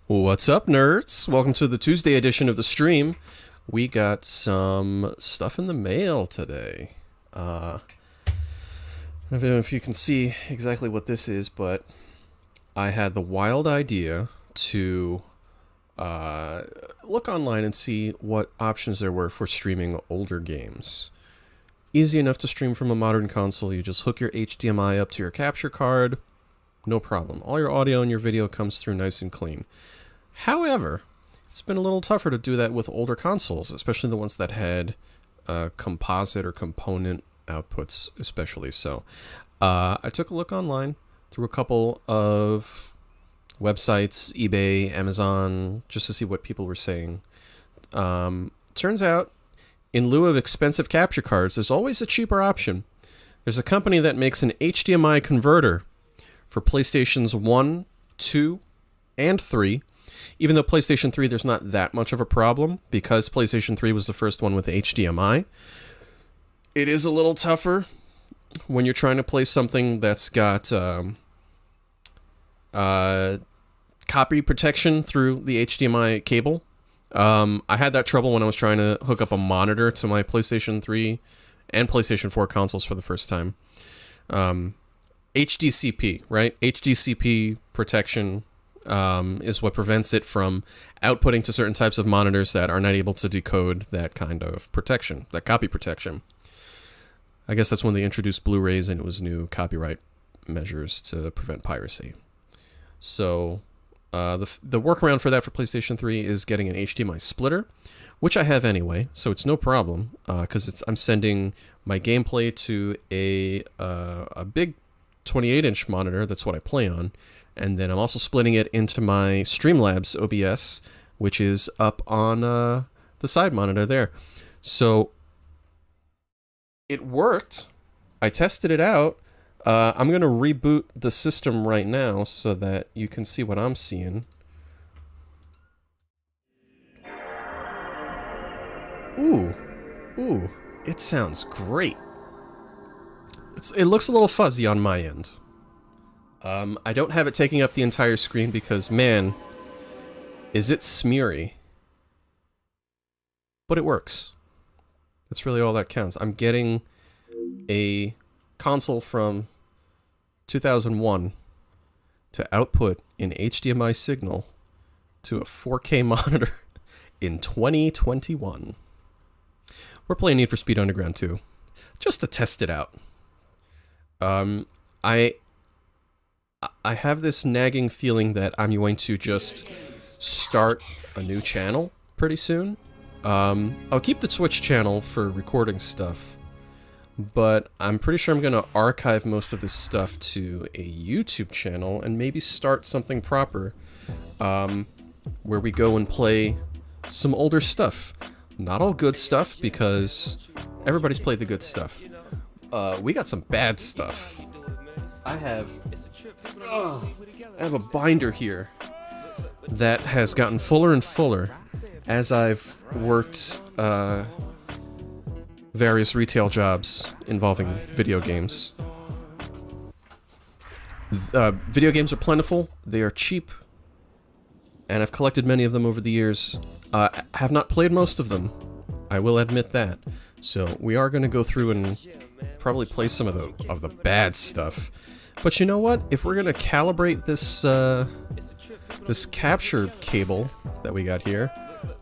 What's up, nerds? Welcome to the Tuesday edition of the stream. We got some stuff in the mail today. I don't know if you can see exactly what this is, but I had the wild idea to look online and see what options there were for streaming older games. Easy enough to stream from a modern console. You just hook your HDMI up to your capture card. No problem. All your audio and your video comes through nice and clean. However, it's been a little tougher to do that with older consoles, especially the ones that had composite or component outputs, especially. So I took a look online through a couple of websites, eBay, Amazon, just to see what people were saying. Turns out, in lieu of expensive capture cards, there's always a cheaper option. There's a company that makes an HDMI converter for PlayStations 1, 2, and 3. Even though PlayStation 3, there's not that much of a problem, because PlayStation 3 was the first one with HDMI. It is a little tougher when you're trying to play something that's got copy protection through the HDMI cable. I had that trouble when I was trying to hook up a monitor to my PlayStation 3 and PlayStation 4 consoles for the first time. HDCP, right? HDCP protection is what prevents it from outputting to certain types of monitors that are not able to decode that kind of protection, that copy protection. I guess that's when they introduced Blu-rays and it was new copyright measures to prevent piracy. So the workaround for that for PlayStation 3 is getting an HDMI splitter, which I have anyway, so it's no problem, because I'm sending my gameplay to a big 28-inch monitor. That's what I play on. And then I'm also splitting it into my Streamlabs OBS, which is up on the side monitor there. So it worked. I tested it out. I'm going to reboot the system right now so that you can see what I'm seeing. Ooh, it sounds great. It looks a little fuzzy on my end. I don't have it taking up the entire screen because, man, is it smeary. But it works. That's really all that counts. I'm getting a console from 2001 to output an HDMI signal to a 4K monitor in 2021. We're playing Need for Speed Underground 2, just to test it out. I have this nagging feeling that I'm going to just start a new channel pretty soon. I'll keep the Twitch channel for recording stuff, but I'm pretty sure I'm going to archive most of this stuff to a YouTube channel and maybe start something proper, where we go and play some older stuff. Not all good stuff, because everybody's played the good stuff. We got some bad stuff. I have a binder here that has gotten fuller and fuller as I've worked various retail jobs involving video games. Video games are plentiful, they are cheap, and I've collected many of them over the years. I have not played most of them, I will admit that. So we are going to go through and probably play some of the bad stuff. But you know what? If we're gonna calibrate this this capture cable that we got here,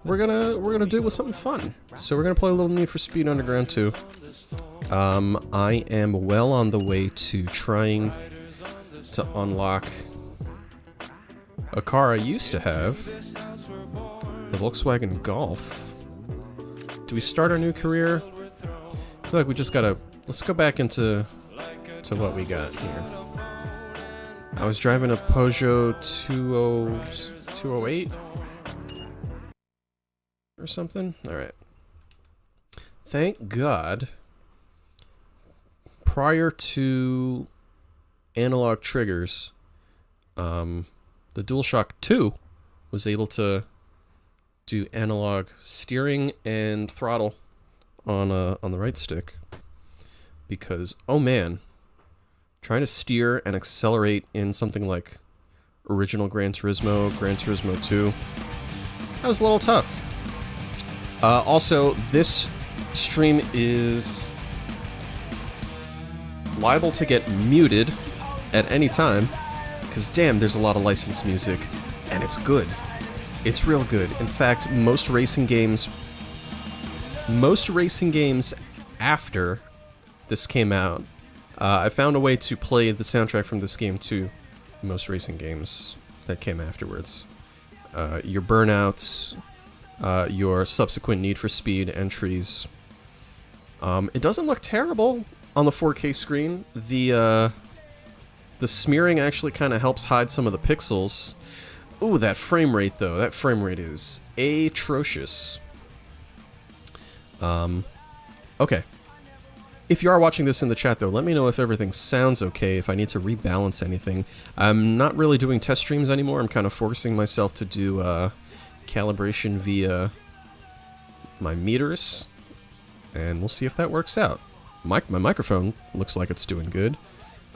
we're gonna do it with something fun. So we're gonna play a little Need for Speed Underground 2. I am well on the way to trying to unlock a car I used to have, the Volkswagen Golf. Do we start our new career? I feel like we just gotta. Let's go back into what we got here. I was driving a Peugeot 208 or something. All right. Thank God, prior to analog triggers, the DualShock 2 was able to do analog steering and throttle on the right stick. Because, oh man, trying to steer and accelerate in something like original Gran Turismo, Gran Turismo 2. That was a little tough. Also, this stream is liable to get muted at any time, because damn, there's a lot of licensed music, and it's good. It's real good. In fact, most racing games after this came out, I found a way to play the soundtrack from this game to most racing games that came afterwards. Your Burnouts, your subsequent Need for Speed entries. It doesn't look terrible on the 4K screen. The smearing actually kind of helps hide some of the pixels. Ooh, that frame rate though. That frame rate is atrocious. Okay. If you are watching this in the chat though, let me know if everything sounds okay, if I need to rebalance anything. I'm not really doing test streams anymore. I'm kind of forcing myself to do calibration via my meters, and we'll see if that works out. My microphone looks like it's doing good.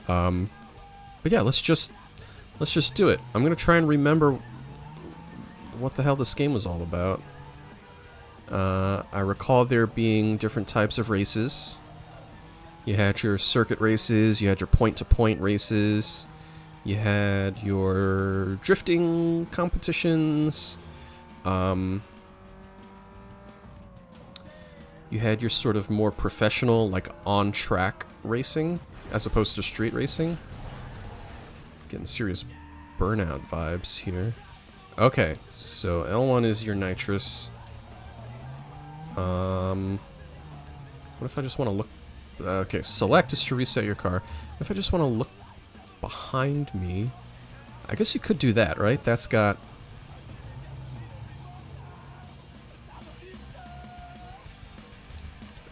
But yeah, let's just do it. I'm gonna try and remember what the hell this game was all about. I recall there being different types of races. You had your circuit races, you had your point-to-point races, you had your drifting competitions, you had your sort of more professional, like, on-track racing, as opposed to street racing. Getting serious Burnout vibes here. Okay, so L1 is your nitrous. What if I just want to look... Okay, select is to reset your car. If I just want to look behind me... I guess you could do that, right? That's got...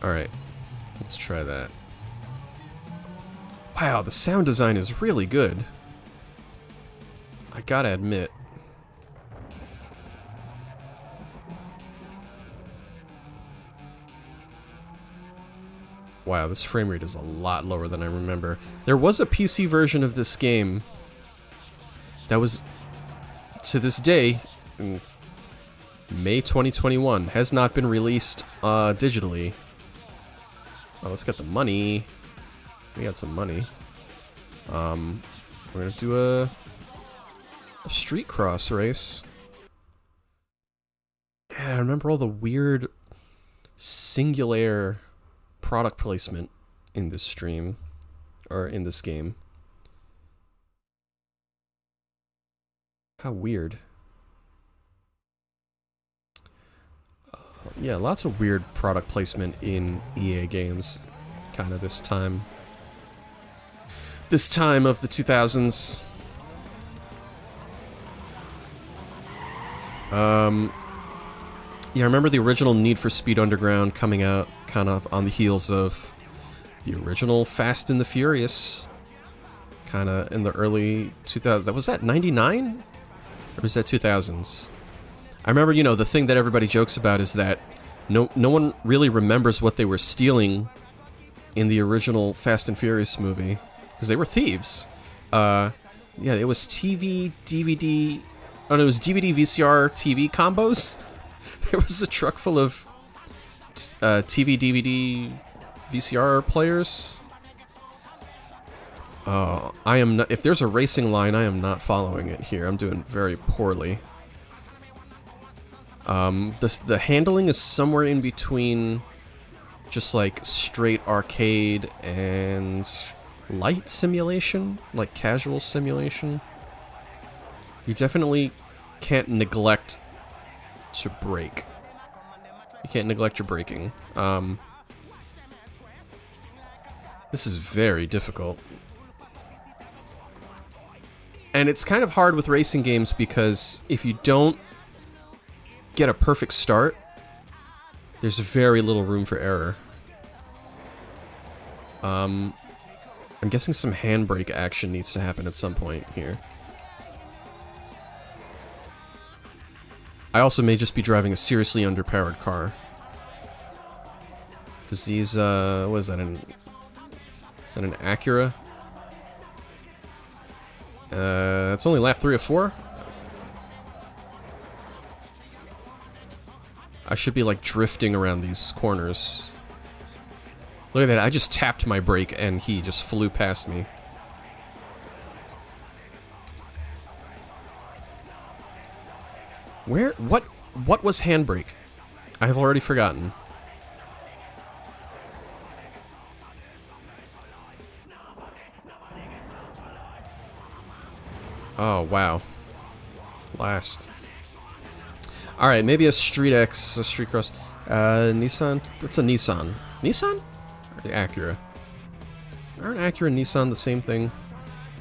Alright, let's try that. Wow, the sound design is really good. I gotta admit. Wow, this frame rate is a lot lower than I remember. There was a PC version of this game that was, to this day, in May 2021, has not been released digitally. Oh, let's get the money. We got some money. We're gonna do a street cross race. Yeah, I remember all the weird singular product placement in this stream, or in this game. How weird. Yeah, lots of weird product placement in EA games, kind of this time. This time of the 2000s. Yeah, I remember the original Need for Speed Underground coming out kind of on the heels of the original Fast and the Furious. Kind of in the early 2000s. Was that 99? Or was that 2000s? I remember, you know, the thing that everybody jokes about is that no one really remembers what they were stealing in the original Fast and Furious movie. Because they were thieves. Yeah, it was TV, DVD... Oh no, it was DVD, VCR, TV combos. There was a truck full of TV, DVD, VCR players. I am not... If there's a racing line, I am not following it here. I'm doing very poorly. The handling is somewhere in between just like straight arcade and light simulation, like casual simulation. You definitely can't neglect to brake. You can't neglect your braking. This is very difficult. And it's kind of hard with racing games because if you don't get a perfect start, there's very little room for error. I'm guessing some handbrake action needs to happen at some point here. I also may just be driving a seriously underpowered car. Because these, what is that, is that an Acura? It's only lap 3 of 4. I should be like drifting around these corners. Look at that, I just tapped my brake and he just flew past me. Where? What was handbrake? I have already forgotten. Oh, wow. Last. Alright, maybe a Street X, a Street Cross. Nissan? That's a Nissan. Nissan? Or the Acura? Aren't Acura and Nissan the same thing?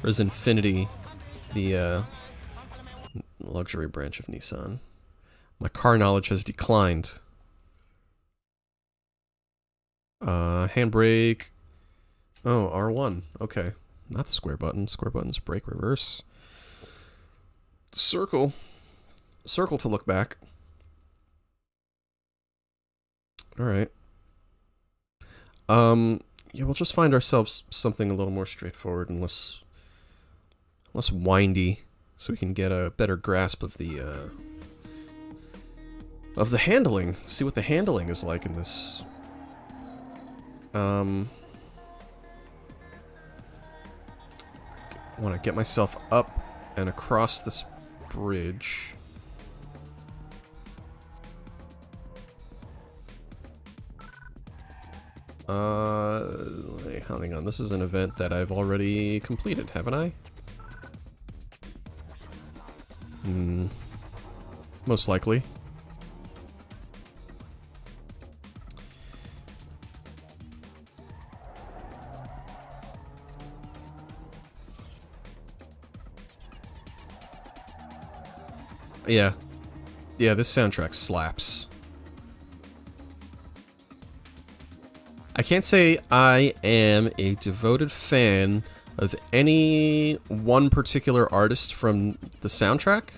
Or is Infiniti the, luxury branch of Nissan? My car knowledge has declined. Handbrake. Oh, R1. Okay. Not the square button. Square button's brake reverse. Circle. Circle to look back. Alright. Yeah, we'll just find ourselves something a little more straightforward and less windy, so we can get a better grasp of the handling. See what the handling is like in this. Want to get myself up and across this bridge. Hang on, this is an event that I've already completed, haven't I? Most likely. Yeah. Yeah, this soundtrack slaps. I can't say I am a devoted fan of any one particular artist from the soundtrack.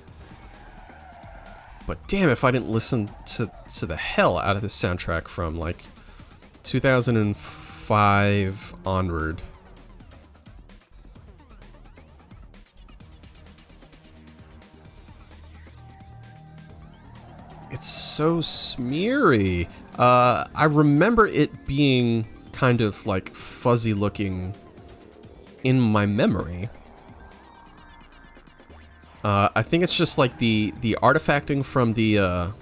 But damn if I didn't listen to the hell out of this soundtrack from, like, 2005 onward. It's so smeary. I remember it being kind of, like, fuzzy looking in my memory. I think it's just like the artifacting from the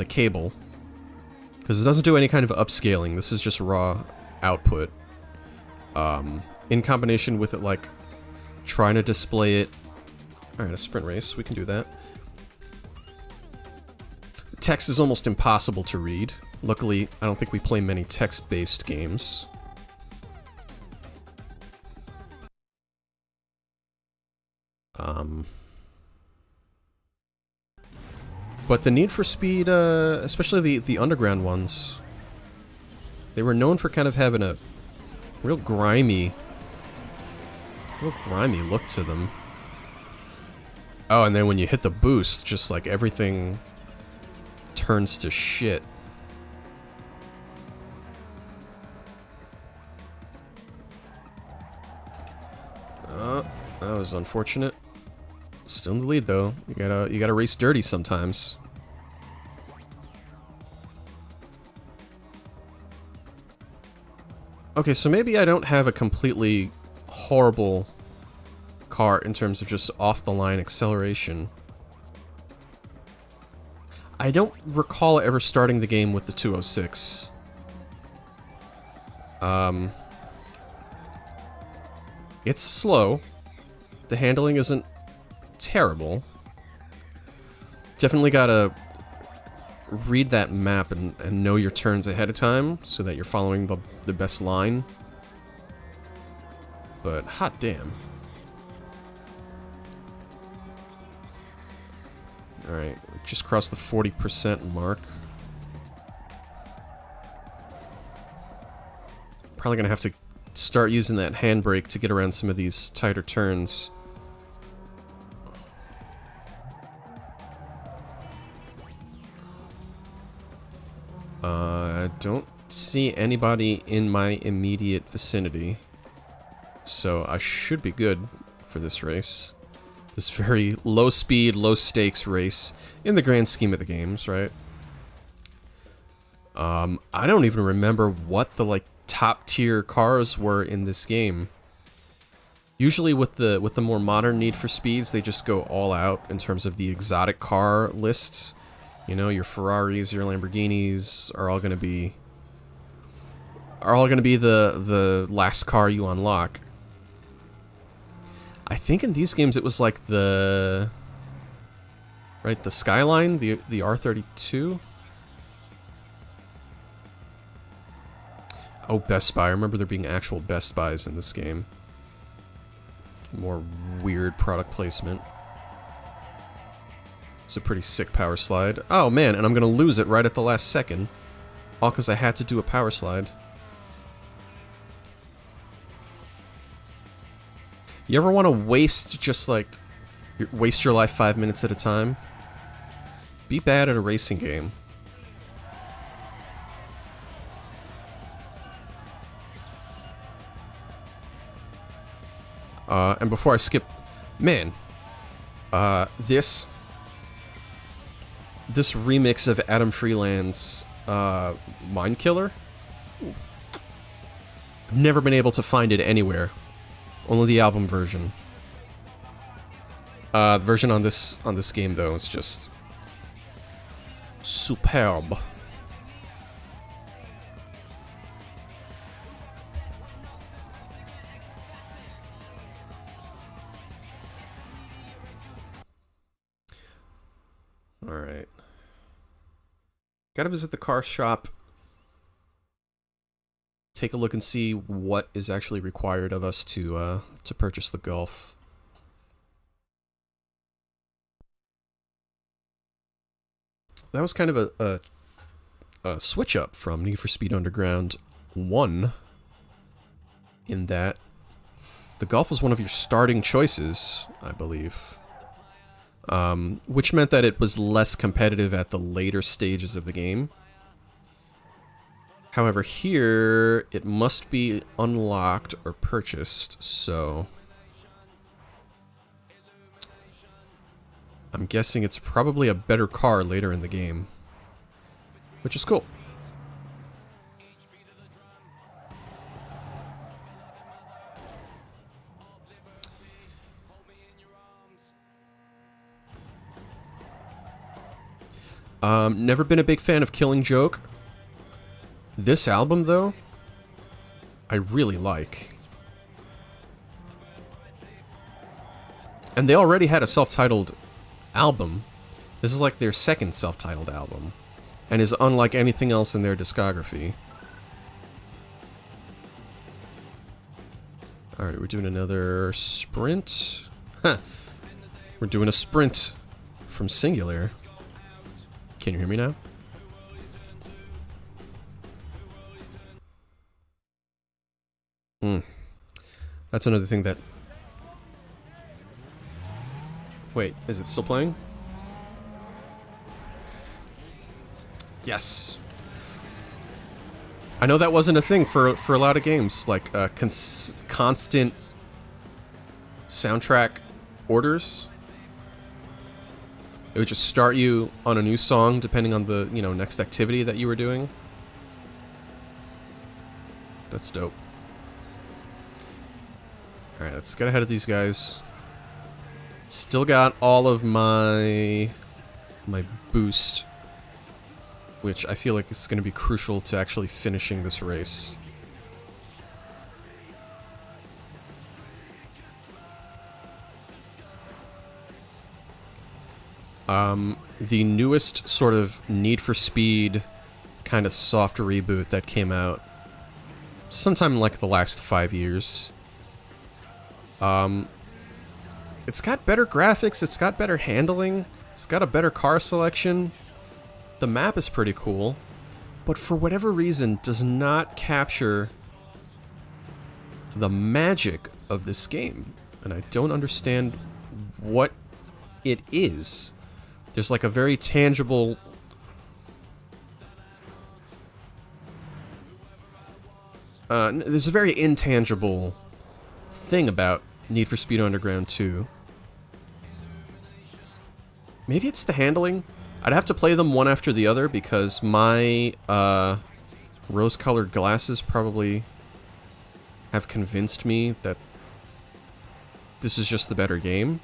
cable, because it doesn't do any kind of upscaling. This is just raw output. In combination with it, like, trying to display it. All right, a sprint race. We can do that. Text is almost impossible to read. Luckily, I don't think we play many text-based games. But the Need for Speed, especially the underground ones, they were known for kind of having a real grimy look to them. Oh, and then when you hit the boost, just like everything turns to shit. That was unfortunate. Still in the lead though. You gotta race dirty sometimes. Okay, so maybe I don't have a completely horrible car in terms of just off-the-line acceleration. I don't recall ever starting the game with the 206. It's slow. The handling isn't terrible. Definitely gotta read that map and know your turns ahead of time so that you're following the best line. But hot damn. Alright, just crossed the 40% mark. Probably gonna have to start using that handbrake to get around some of these tighter turns. I don't see anybody in my immediate vicinity, so I should be good for this race. This very low speed, low stakes race in the grand scheme of the games, right? I don't even remember what the like top tier cars were in this game. Usually with the more modern Need for Speeds, they just go all out in terms of the exotic car list. You know, your Ferraris, your Lamborghinis are all gonna be the last car you unlock. I think in these games it was like the Skyline, the R32. Oh, Best Buy. I remember there being actual Best Buys in this game. More weird product placement. It's a pretty sick power slide. Oh man, and I'm gonna lose it right at the last second. All because I had to do a power slide. You ever want to waste waste your life 5 minutes at a time? Be bad at a racing game. And before I skip, man, this remix of Adam Freeland's Mind Killer, I've never been able to find it anywhere. Only the album version. The version on this game though is just superb. Alright. Gotta visit the car shop. Take a look and see what is actually required of us to purchase the Gulf. That was kind of a switch up from Need for Speed Underground 1, in that the Gulf was one of your starting choices, I believe. Which meant that it was less competitive at the later stages of the game. However, here, it must be unlocked or purchased, so I'm guessing it's probably a better car later in the game, which is cool. Never been a big fan of Killing Joke. This album, though, I really like. And they already had a self-titled album. This is like their second self-titled album, and is unlike anything else in their discography. Alright, we're doing another sprint. Huh. We're doing a sprint from Singular. Can you hear me now? That's another thing that... Wait, is it still playing? Yes. I know that wasn't a thing for a lot of games, like constant soundtrack orders. It would just start you on a new song depending on the, next activity that you were doing. That's dope. Alright, let's get ahead of these guys. Still got all of my boost, which I feel like is going to be crucial to actually finishing this race. The newest sort of Need for Speed kind of soft reboot that came out sometime in like the last 5 years. It's got better graphics, it's got better handling, it's got a better car selection. The map is pretty cool, but for whatever reason does not capture the magic of this game. And I don't understand what it is. There's like a very tangible... there's a very intangible thing about Need for Speed Underground 2. Maybe it's the handling? I'd have to play them one after the other because my rose-colored glasses probably have convinced me that this is just the better game.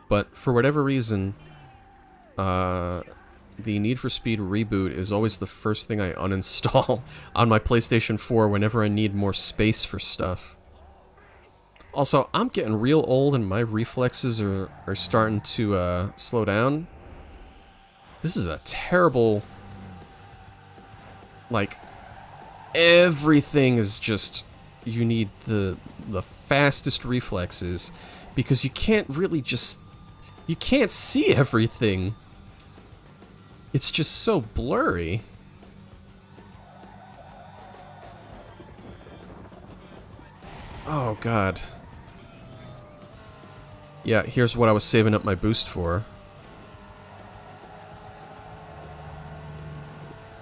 But for whatever reason, the Need for Speed reboot is always the first thing I uninstall on my PlayStation 4 whenever I need more space for stuff. Also, I'm getting real old and my reflexes are starting to slow down. This is a terrible... Like, everything is just... You need the fastest reflexes because you can't really just... You can't see everything. It's just so blurry. Oh, God. Yeah, here's what I was saving up my boost for.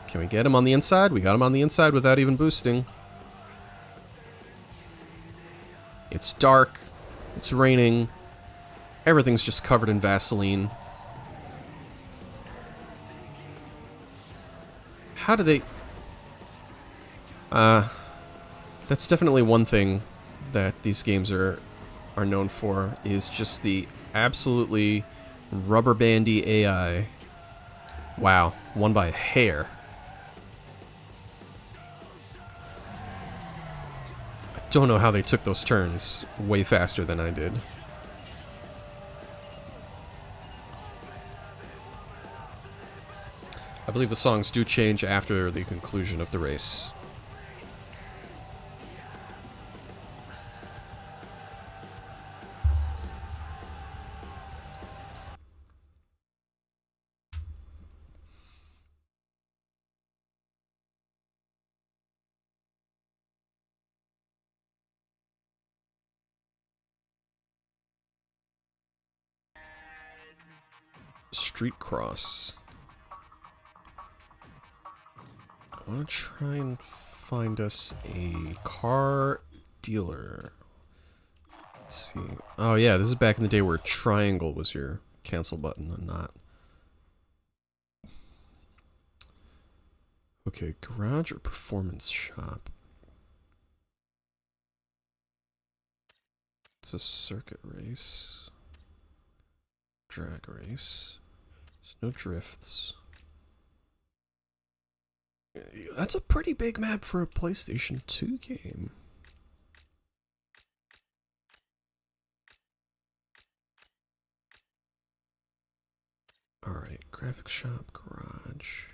Can we get him on the inside? We got him on the inside without even boosting. It's dark. It's raining. Everything's just covered in Vaseline. How do they... That's definitely one thing that these games are known for, is just the absolutely rubber bandy AI. Wow, won by a hair. I don't know how they took those turns way faster than I did. I believe the songs do change after the conclusion of the race. Street Cross. I want to try and find us a car dealer. Let's see. Oh yeah, this is back in the day where triangle was your cancel button and not. Okay, garage or performance shop? It's a circuit race. Drag race. There's no drifts. That's a pretty big map for a PlayStation 2 game. Alright, graphics shop, garage.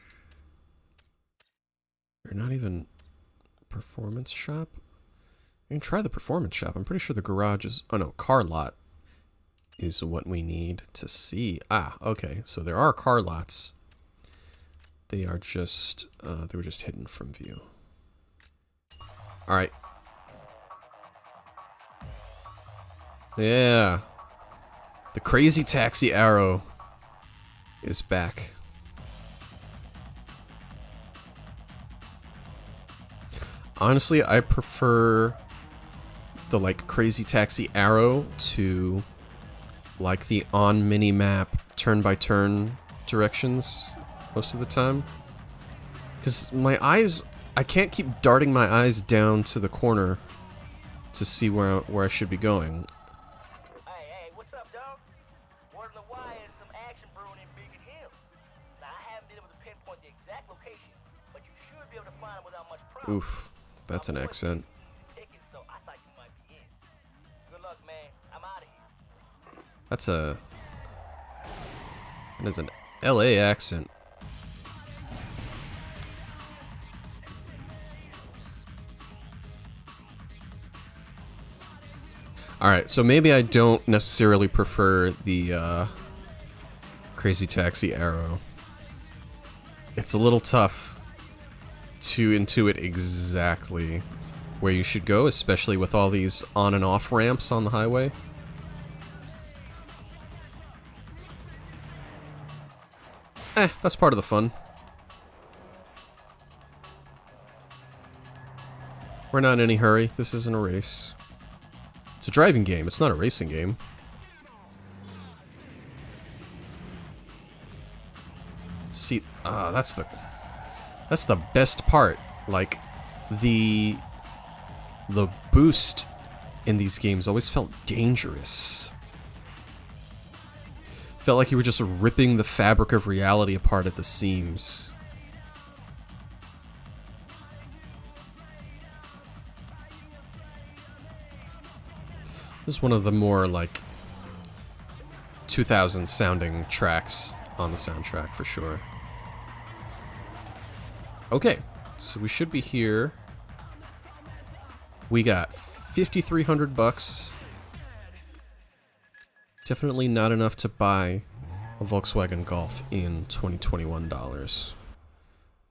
You're not even performance shop? You can try the performance shop. I'm pretty sure the garage is... Oh no, car lot is what we need to see. Ah, okay. So there are car lots. They are just, they were just hidden from view. Alright. Yeah. The Crazy Taxi arrow is back. Honestly, I prefer the, like, Crazy Taxi arrow to, like, the on mini-map turn-by-turn directions most of the time. Because my eyes... I can't keep darting my eyes down to the corner to see where I should be going. Hey, what's up, dog? Word on the wire is some action brewing in Beacon Hill. Now, I haven't been able to pinpoint the exact location, but you should be able to find it without much problem. Oof, that's an accent. Tickets, so I thought you might be in. Good luck, man. I'm out of here. That's a... That is an LA accent. Alright, so maybe I don't necessarily prefer the Crazy Taxi arrow. It's a little tough to intuit exactly where you should go, especially with all these on and off ramps on the highway. That's part of the fun. We're not in any hurry. This isn't a race. It's a driving game. It's not a racing game. See, that's the best part. Like, the boost in these games always felt dangerous. Felt like you were just ripping the fabric of reality apart at the seams. This is one of the more, like, 2000s sounding tracks on the soundtrack, for sure. Okay, so we should be here. We got 5,300 bucks. Definitely not enough to buy a Volkswagen Golf in 2021 dollars.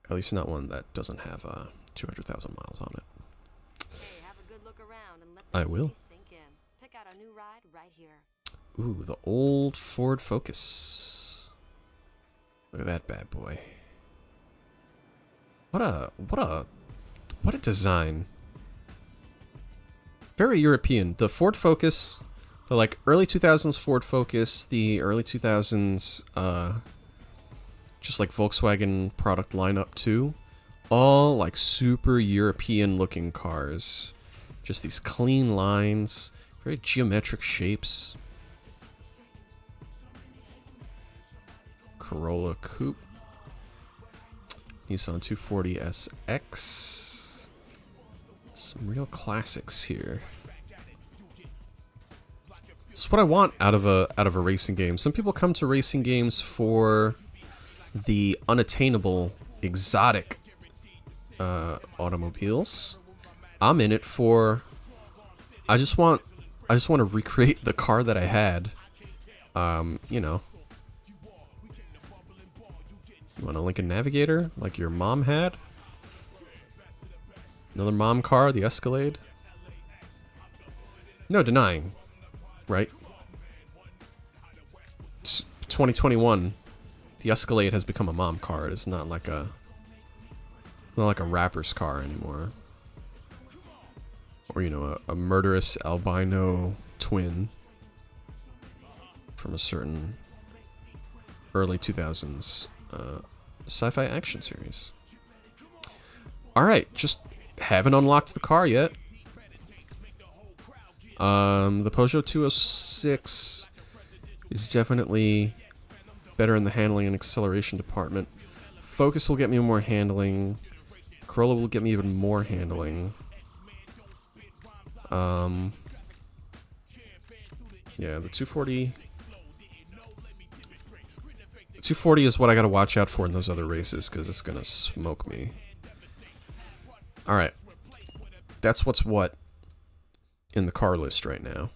At least not one that doesn't have 200,000 miles on it. Hey, have a good look around and let I the will. city sink in. Pick out a new ride right here. Ooh, the old Ford Focus. Look at that bad boy. What a design. Very European. The Ford Focus, the like early 2000s Ford Focus, the early 2000s just like Volkswagen product lineup too. All like super European looking cars. Just these clean lines, very geometric shapes. Corolla Coupe. Nissan 240 SX. Some real classics here. It's what I want out of a racing game. Some people come to racing games for the unattainable, exotic automobiles. I'm in it for. I just want to recreate the car that I had. You know. You want a Lincoln Navigator like your mom had? Another mom car, the Escalade? No denying, right? 2021, the Escalade has become a mom car. It's not like a rapper's car anymore. Or, you know, a murderous albino twin from a certain early 2000s sci-fi action series. Alright, just haven't unlocked the car yet. The Peugeot 206 is definitely better in the handling and acceleration department. Focus will get me more handling. Corolla will get me even more handling. Yeah, the 240... 240 is what I gotta watch out for in those other races, because it's gonna smoke me. Alright. That's what's what in the car list right now.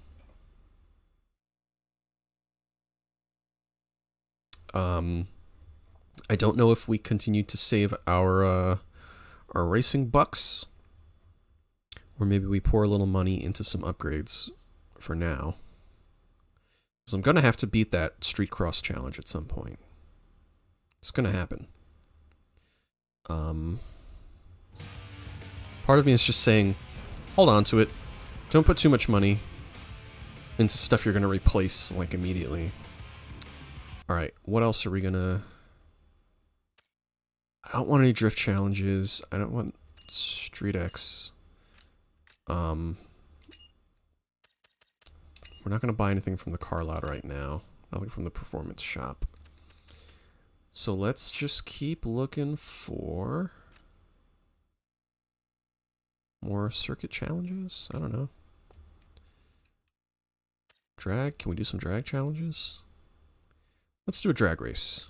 I don't know if we continue to save our racing bucks, or maybe we pour a little money into some upgrades for now. So I'm gonna have to beat that street cross challenge at some point. It's gonna happen. Part of me is just saying, hold on to it. Don't put too much money into stuff you're gonna replace, like, immediately. Alright, what else are we gonna... I don't want any drift challenges. I don't want Street X. We're not gonna buy anything from the car lot right now. Nothing from the performance shop. So let's just keep looking for more circuit challenges? I don't know. Drag? Can we do some drag challenges? Let's do a drag race.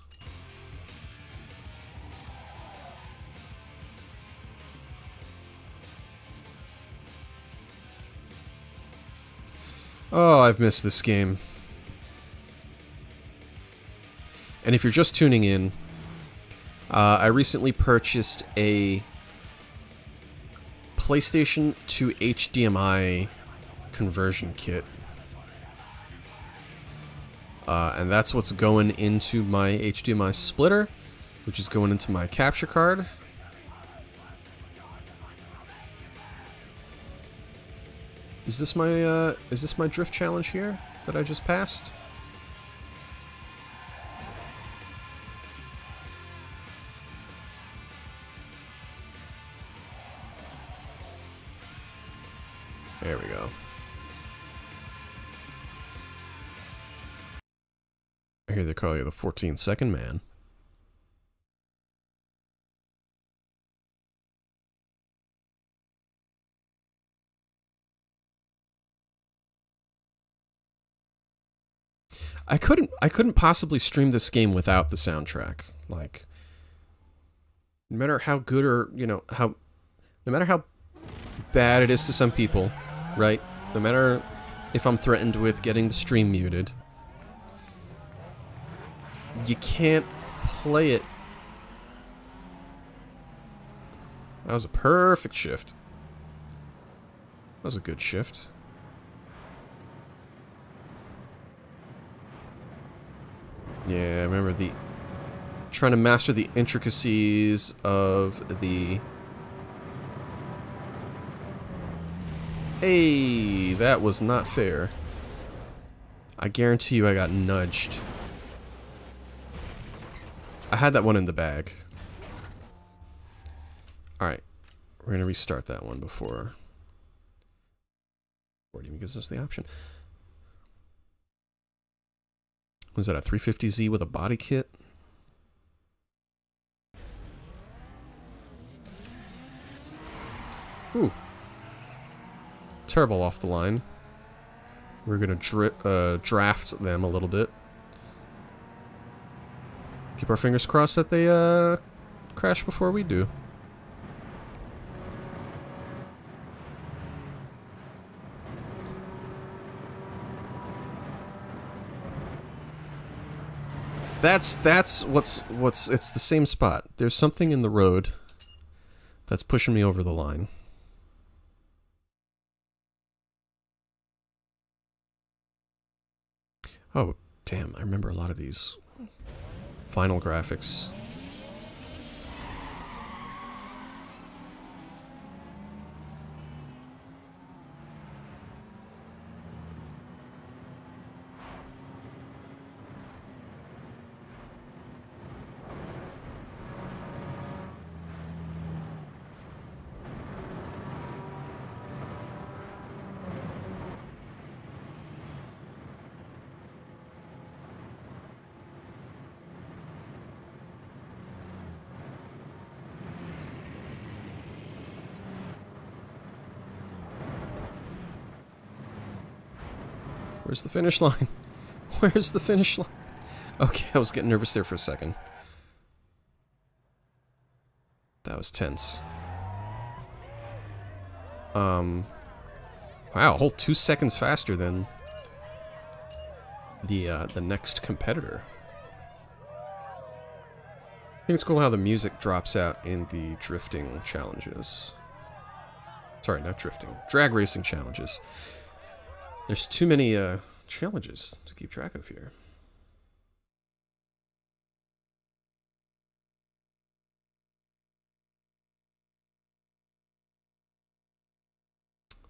Oh, I've missed this game. And if you're just tuning in, I recently purchased a PlayStation to HDMI conversion kit. And that's what's going into my HDMI splitter, which is going into my capture card. Is this my drift challenge here that I just passed? There we go. I hear they call you the 14-second man. I couldn't possibly stream this game without the soundtrack. Like, no matter how good or, you know, no matter how bad it is to some people, right? No matter if I'm threatened with getting the stream muted, you can't play it. That was a perfect shift. That was a good shift. Yeah, I remember trying to master the intricacies of the... Hey, that was not fair. I guarantee you I got nudged. I had that one in the bag. Alright, we're gonna restart that one before it even gives us the option. Was that a 350Z with a body kit? Ooh. Terrible off the line. We're gonna draft them a little bit. Keep our fingers crossed that they crash before we do. That's what's it's the same spot. There's something in the road that's pushing me over the line. Oh, damn, I remember a lot of these final graphics. Where's the finish line? Where's the finish line? Okay, I was getting nervous there for a second. That was tense. Wow, a whole 2 seconds faster than the next competitor. I think it's cool how the music drops out in the drifting challenges. Sorry, not drifting. Drag racing challenges. There's too many challenges to keep track of here.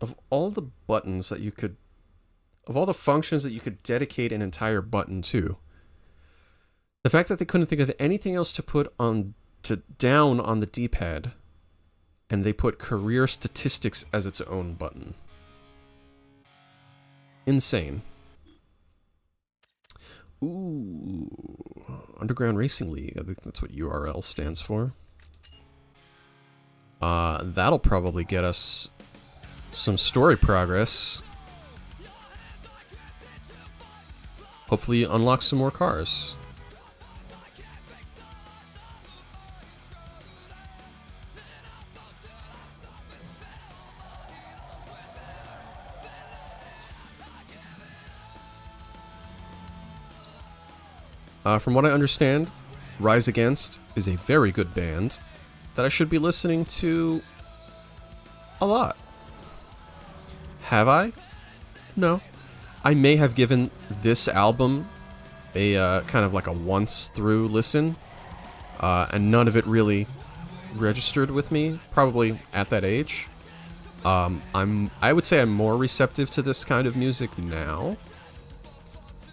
Of all the buttons that you could... Of all the functions that you could dedicate an entire button to, the fact that they couldn't think of anything else to put on down on the D-pad, and they put career statistics as its own button. Insane. Ooh, Underground Racing League. I think that's what URL stands for. That'll probably get us some story progress. Hopefully unlock some more cars. From what I understand, Rise Against is a very good band that I should be listening to a lot. Have I? No. I may have given this album a kind of like a once-through listen, and none of it really registered with me, probably at that age. I would say I'm more receptive to this kind of music now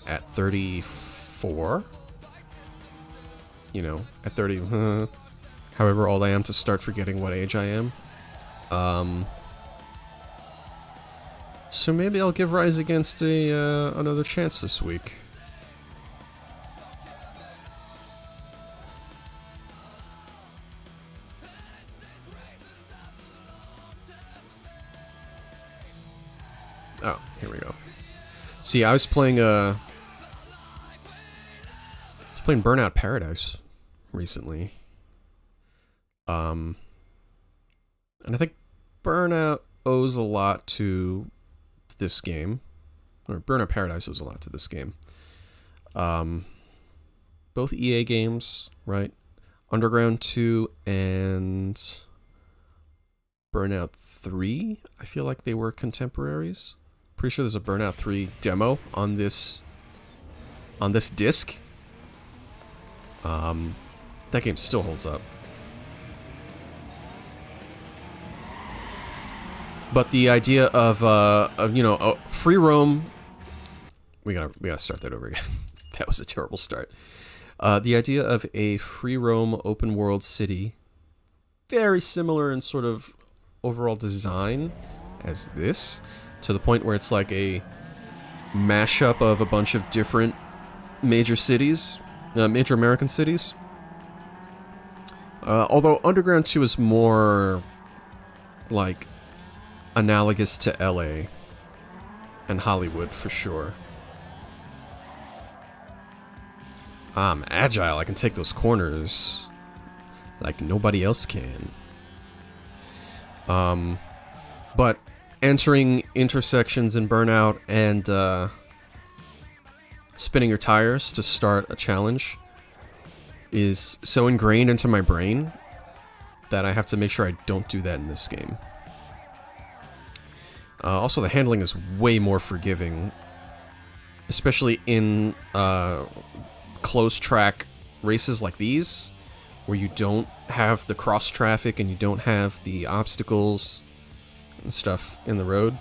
at 34. You know, at 30, however old I am to start forgetting what age I am. So maybe I'll give Rise Against another chance this week. Oh, here we go. See, I was playing Burnout Paradise recently. And I think Burnout owes a lot to this game. Or Burnout Paradise owes a lot to this game. Both EA games, right? Underground 2 and Burnout 3, I feel like they were contemporaries. Pretty sure there's a Burnout 3 demo on this disc. That game still holds up. But the idea of you know, free roam. We gotta start that over again. That was a terrible start. The idea of a free roam open world city, very similar in sort of overall design as this, to the point where it's like a mashup of a bunch of different major cities, major American cities. Although Underground 2 is more like analogous to LA and Hollywood for sure. I'm agile, I can take those corners like nobody else can. But entering intersections in Burnout and spinning your tires to start a challenge is so ingrained into my brain that I have to make sure I don't do that in this game. Also, the handling is way more forgiving, especially in close track races like these, where you don't have the cross traffic and you don't have the obstacles and stuff in the road.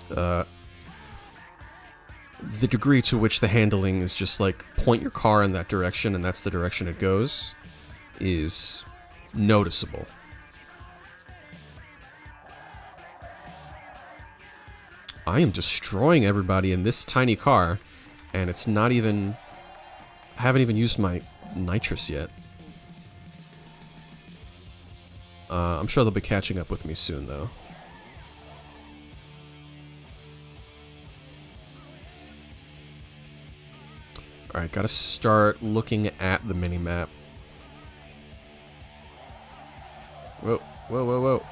The degree to which the handling is just like point your car in that direction and that's the direction it goes is noticeable. I am destroying everybody in this tiny car, and it's not even... I haven't even used my nitrous yet. I'm sure they'll be catching up with me soon, though. Alright, gotta start looking at the minimap. Whoa, whoa, whoa, whoa.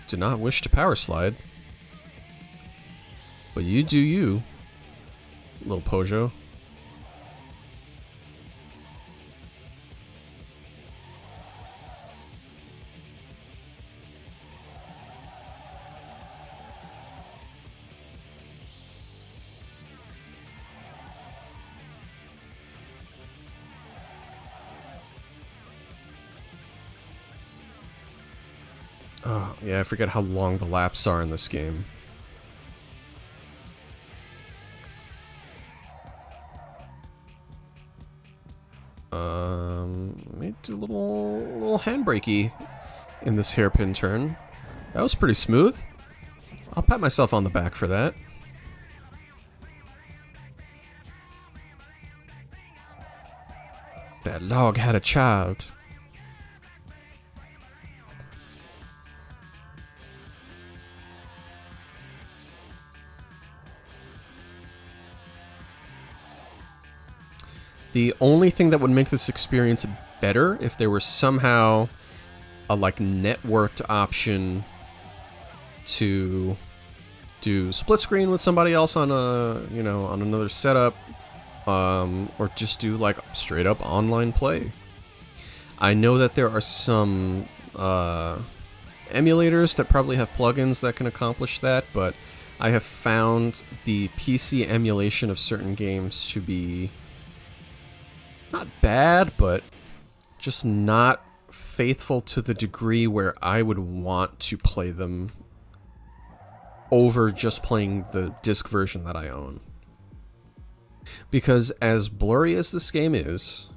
Do not wish to power slide. But you do you, little Pojo. Oh, yeah, I forget how long the laps are in this game. May do a little handbrakey in this hairpin turn. That was pretty smooth. I'll pat myself on the back for that. That log had a child. The only thing that would make this experience better if there were somehow a like networked option to do split screen with somebody else on a, you know, on another setup, or just do like straight up online play. I know that there are some emulators that probably have plugins that can accomplish that, but I have found the PC emulation of certain games to be not bad, but just not faithful to the degree where I would want to play them over just playing the disc version that I own. Because as blurry as this game is,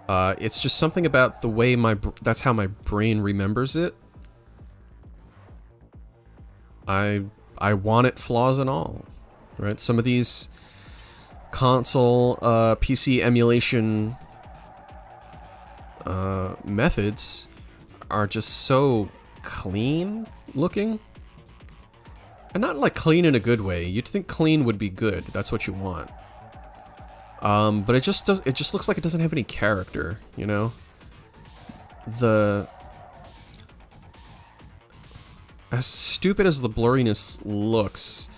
it's just something about the way that's how my brain remembers it. I want it flaws and all, right? Some of these console, PC emulation methods are just so clean looking. And not like clean in a good way. You'd think clean would be good. That's what you want. But it just looks like it doesn't have any character, you know? As stupid as the blurriness looks,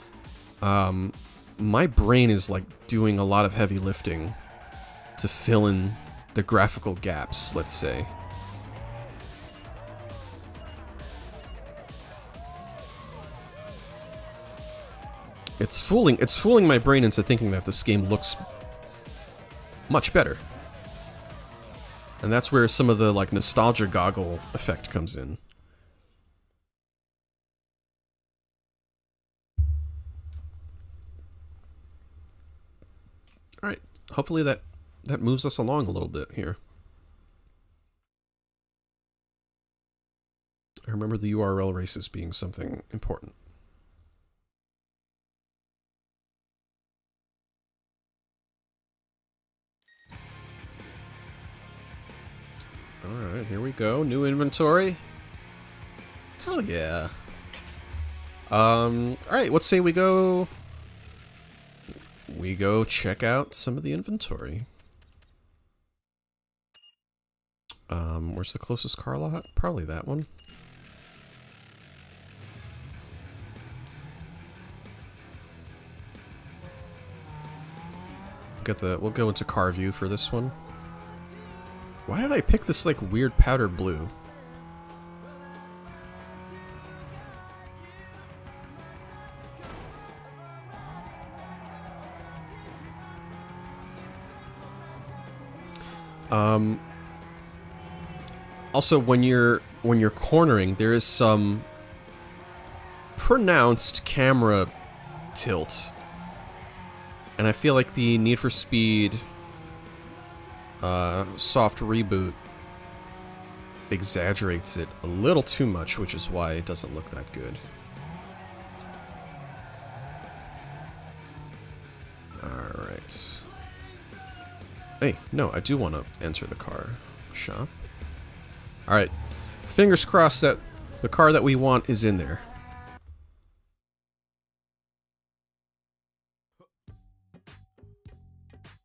my brain is like doing a lot of heavy lifting to fill in the graphical gaps, let's say. It's fooling my brain into thinking that this game looks much better. And that's where some of the like nostalgia goggle effect comes in. All right, hopefully that moves us along a little bit here. I remember the URL races being something important. Alright, here we go. New inventory. Hell yeah. Alright, let's say we go check out some of the inventory. Where's the closest car lot? Probably that one. We'll go into car view for this one. Why did I pick this, like, weird powder blue? Also, when you're cornering, there is some pronounced camera tilt. And I feel like the Need for Speed soft reboot exaggerates it a little too much, which is why it doesn't look that good. Alright. Hey, no, I do want to enter the car shop. Alright. Fingers crossed that the car that we want is in there.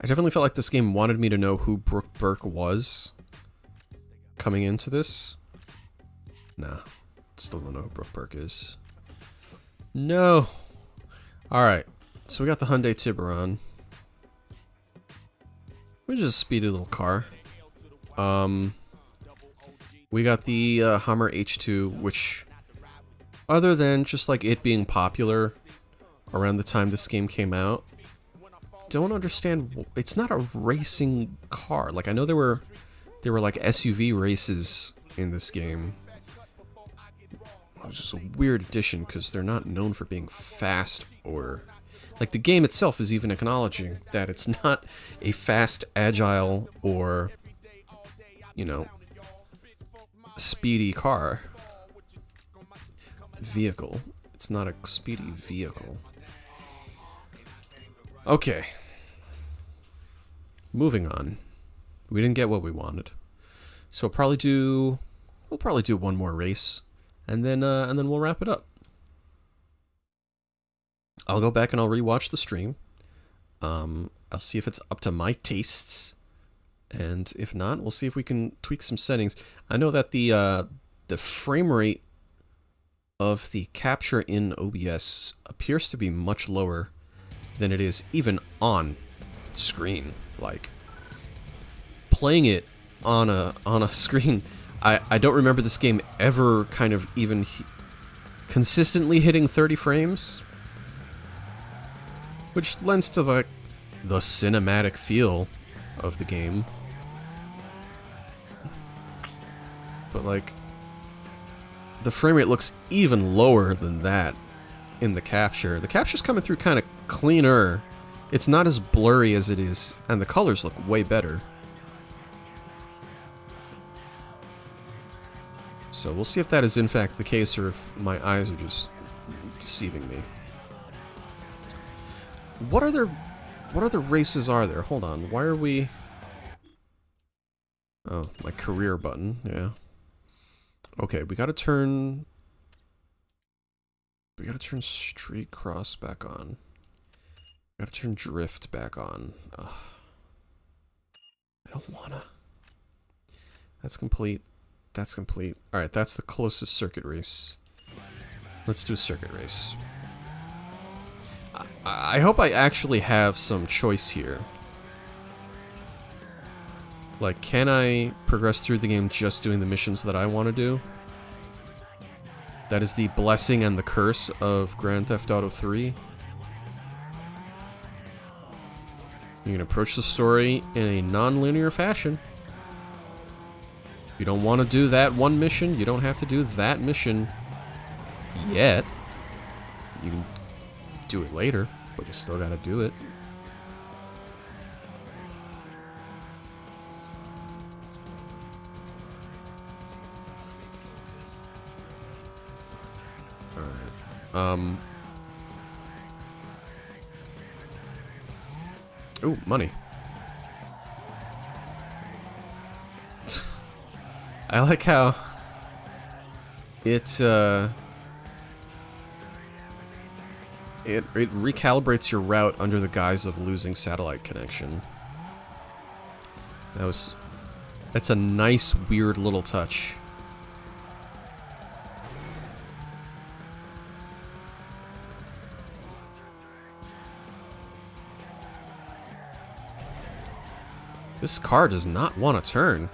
I definitely felt like this game wanted me to know who Brooke Burke was coming into this. Nah, still don't know who Brooke Burke is. No. Alright, so we got the Hyundai Tiburon, which is a speedy little car. We got the Hummer H2, which, other than just like it being popular around the time this game came out, don't understand. It's not a racing car. Like, I know there were like SUV races in this game. It's just a weird addition because they're not known for being fast, or like the game itself is even acknowledging that it's not a fast, agile, or, you know, speedy car vehicle. It's not a speedy vehicle. Okay. Moving on. We didn't get what we wanted, so we'll probably do one more race, and then we'll wrap it up. I'll go back and I'll rewatch the stream. I'll see if it's up to my tastes, and if not, we'll see if we can tweak some settings. I know that the frame rate of the capture in OBS appears to be much lower than it is even on screen. Like, playing it on a screen, I don't remember this game ever kind of even consistently hitting 30 frames, which lends to like the cinematic feel of the game. but like the frame rate looks even lower than that in the capture. The capture's coming through kind of cleaner. It's not as blurry as it is, and the colors look way better. So we'll see if that is in fact the case, or if my eyes are just deceiving me. What other races are there? Hold on, why are we... Oh, my career button, yeah. Okay, we gotta turn Street Cross back on. We gotta turn Drift back on. Ugh. I don't wanna. That's complete. That's complete. Alright, that's the closest circuit race. Let's do a circuit race. I hope I actually have some choice here. Like, can I progress through the game just doing the missions that I want to do? That is the blessing and the curse of Grand Theft Auto 3. You can approach the story in a non-linear fashion. You don't want to do that one mission, you don't have to do that mission yet. You can do it later, but you still gotta do it. Alright. Ooh, money. I like how it recalibrates your route under the guise of losing satellite connection. That's a nice, weird little touch. This car does not want to turn.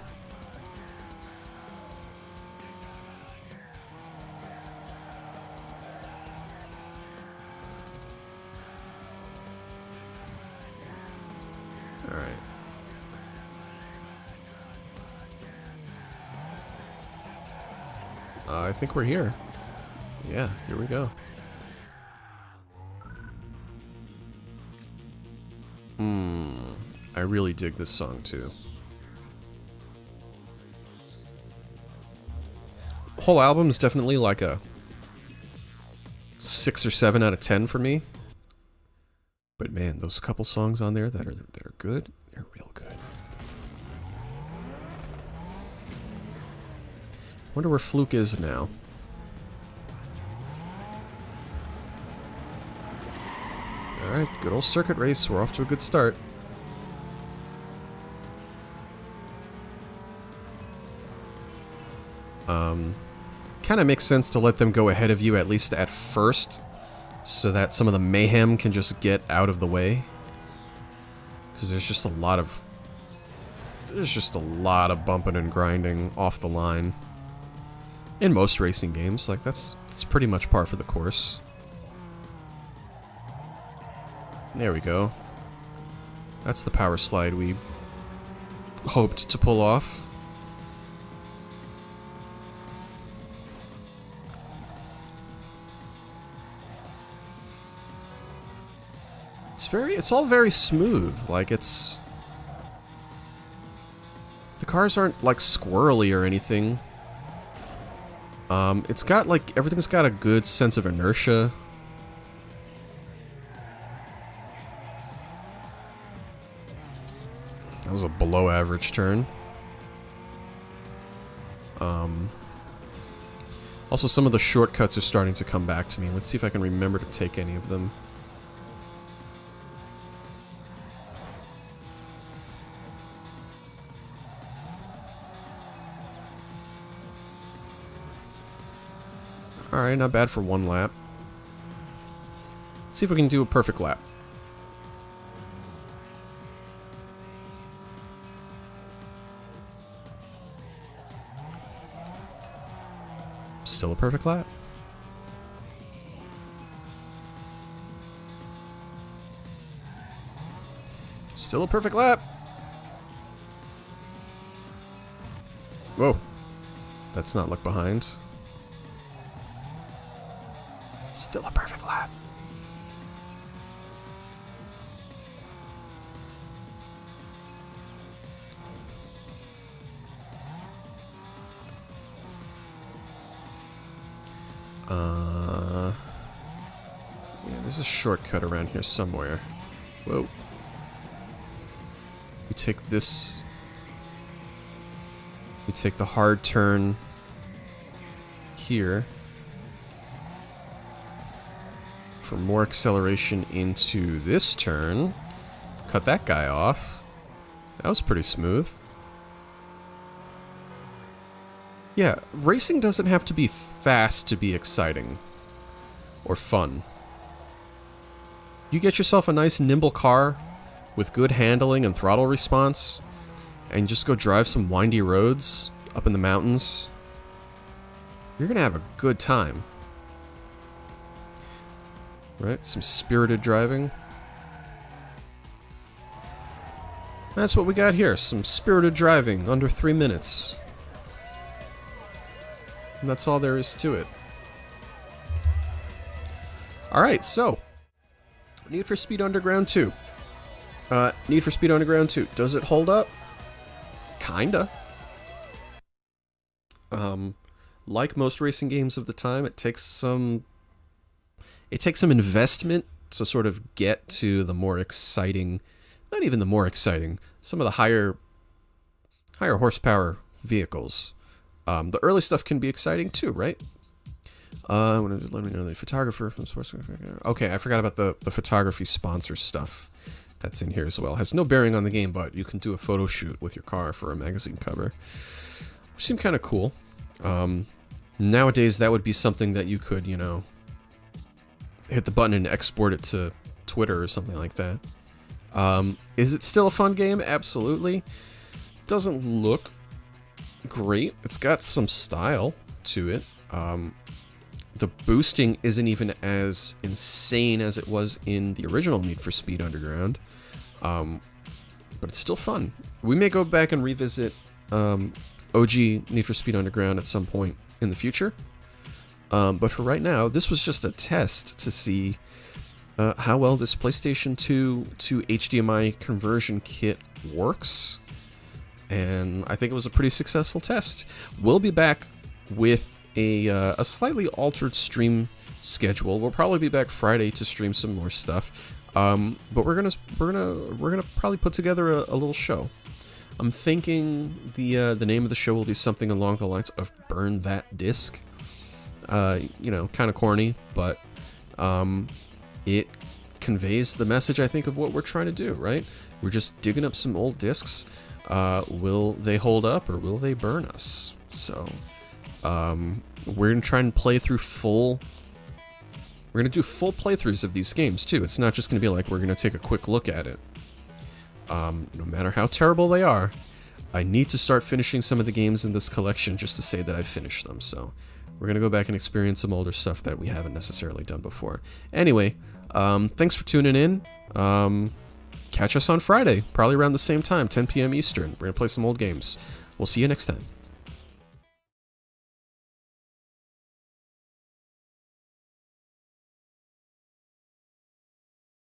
Alright. I think we're here. Yeah, here we go. I really dig this song too. The whole album is definitely like a 6 or 7 out of 10 for me. But man, those couple songs on there that are good, they're real good. Wonder where Fluke is now. Alright, good old circuit race. We're off to a good start. Kind of makes sense to let them go ahead of you, at least at first, so that some of the mayhem can just get out of the way. Because there's just a lot of bumping and grinding off the line. In most racing games, like that's pretty much par for the course. There we go. That's the power slide we hoped to pull off. It's all very smooth. Like the cars aren't like squirrely or anything. It's got like, everything's got a good sense of inertia. That was a below average turn. Also, some of the shortcuts are starting to come back to me. Let's see if I can remember to take any of them. Alright, not bad for one lap. Let's see if we can do a perfect lap. Still a perfect lap. Still a perfect lap. Whoa. Let's not look behind. Still a perfect lap. Yeah, there's a shortcut around here somewhere. Whoa. We take this. We take the hard turn here for more acceleration into this turn. Cut that guy off. That was pretty smooth. Yeah, racing doesn't have to be fast to be exciting or fun. You get yourself a nice nimble car with good handling and throttle response, and just go drive some windy roads up in the mountains. You're gonna have a good time. Right? Some spirited driving. That's what we got here. Some spirited driving under 3 minutes. And that's all there is to it. Alright, so Need for Speed Underground 2. Need for Speed Underground 2. Does it hold up? Kinda. Like most racing games of the time, it takes some investment to sort of get to the more exciting, not even the more exciting, some of the higher horsepower vehicles. The early stuff can be exciting too, right? Let me know the photographer from Sports. Okay, I forgot about the photography sponsor stuff that's in here as well. It has no bearing on the game, but you can do a photo shoot with your car for a magazine cover, which seemed kind of cool. Nowadays, that would be something that you could, you know, hit the button and export it to Twitter or something like that. Is it still a fun game? Absolutely. Doesn't look great. It's got some style to it. The boosting isn't even as insane as it was in the original Need for Speed Underground. But it's still fun. We may go back and revisit OG Need for Speed Underground at some point in the future. But for right now, this was just a test to see how well this PlayStation 2 to HDMI conversion kit works. And I think it was a pretty successful test. We'll be back with a slightly altered stream schedule. We'll probably be back Friday to stream some more stuff. But we're gonna probably put together a little show. I'm thinking the name of the show will be something along the lines of "Burn That Disc." You know, kind of corny, but it conveys the message, I think, of what we're trying to do, right? We're just digging up some old discs. Will they hold up or will they burn us? So, we're going to try and play through we're going to do full playthroughs of these games, too. It's not just going to be like we're going to take a quick look at it. No matter how terrible they are, I need to start finishing some of the games in this collection just to say that I've finished them, so we're going to go back and experience some older stuff that we haven't necessarily done before. Anyway, thanks for tuning in. Catch us on Friday, probably around the same time, 10 p.m. Eastern. We're going to play some old games. We'll see you next time.